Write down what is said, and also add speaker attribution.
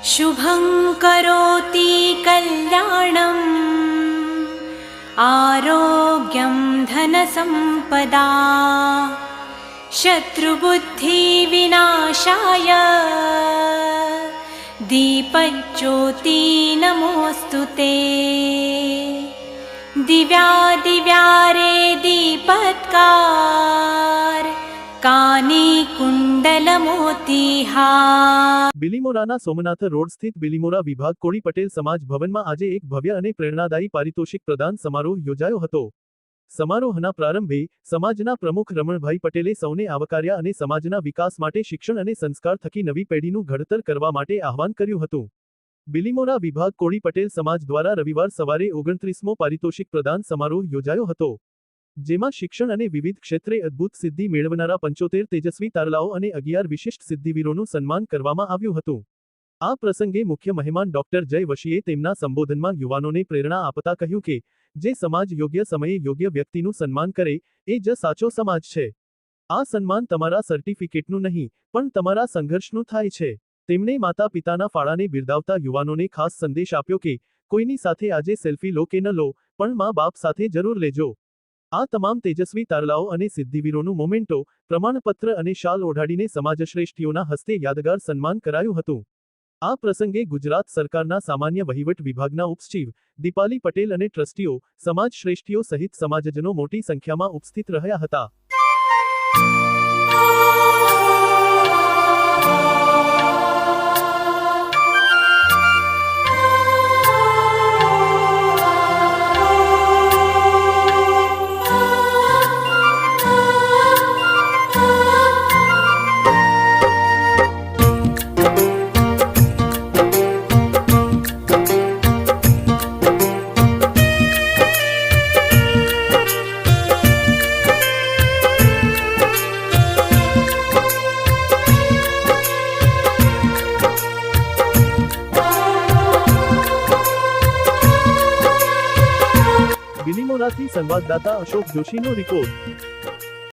Speaker 1: शुभं करोति कल्याणम् आरोग्यं धनसम्पदा शत्रुबुद्धिविनाशाय दीपज्योति नमोऽस्तुते। दिव्या दिव्या रे दीपत्कार कानी कुंडलमोतीहार।
Speaker 2: બિલીમોરાના સોમનાથ રોડ સ્થિત બિલીમોરા વિભાગ કોળી પટેલ સમાજ ભવનમાં આજે એક ભવ્ય અને પ્રેરણાદાયી પારિતોષિક પ્રદાન સમારોહ યોજાયો હતો। સમારોહના પ્રારંભે સમાજના પ્રમુખ રમણભાઈ પટેલે સૌને આવકાર્યા અને સમાજના વિકાસ માટે શિક્ષણ અને સંસ્કાર થકી નવી પેઢીનું ઘડતર કરવા માટે આહવાન કર્યું હતું। બિલીમોરા વિભાગ કોળી પટેલ સમાજ દ્વારા રવિવાર સવારે 29મો પારિતોષિક પ્રદાન સમારોહ યોજાયો હતો, જેમાં શિક્ષણ અને વિવિધ ક્ષેત્રે અદ્ભુત સિદ્ધિ મેળવનારા 75 તેજસ્વી તારલાઓ અને 11 વિશિષ્ટ સિદ્ધિવીરોનું સન્માન કરવામાં આવ્યું હતું। આ પ્રસંગે મુખ્ય મહેમાન ડોક્ટર જય વશીએ તેમના સંબોધનમાં યુવાનોને પ્રેરણા આપતા કહ્યું કે જે સમાજ યોગ્ય સમયે યોગ્ય વ્યક્તિનું સન્માન કરે એ જ સાચો સમાજ છે। આ સન્માન તમારા સર્ટિફિકેટનું નહીં પણ તમારા સંઘર્ષનું થાય છે। તેમણે માતા પિતાના ફાળાને બિરદાવતા યુવાનોને ખાસ સંદેશ આપ્યો કે કોઈની સાથે આજે સેલ્ફી લો કે ન લો પણ મા બાપ સાથે જરૂર લેજો। આ તમામ તેજસ્વી તારલાઓ અને સિદ્ધિવીરોનું મોમેન્ટો, પ્રમાણપત્ર અને શાલ ઓઢાડીને સમાજશ્રેષ્ઠીઓના હસ્તે યાદગાર સન્માન કરાયું હતું। આ પ્રસંગે ગુજરાત સરકારના સામાન્ય વહીવટ વિભાગના ઉપસચિવ દીપાલી પટેલ અને ટ્રસ્ટીઓ, સમાજ શ્રેષ્ઠીઓ સહિત સમાજજનો મોટી સંખ્યામાં ઉપસ્થિત રહ્યા હતા। બિલીમોરાથી સંવાદદાતા અશોક જોશીનો રિપોર્ટ।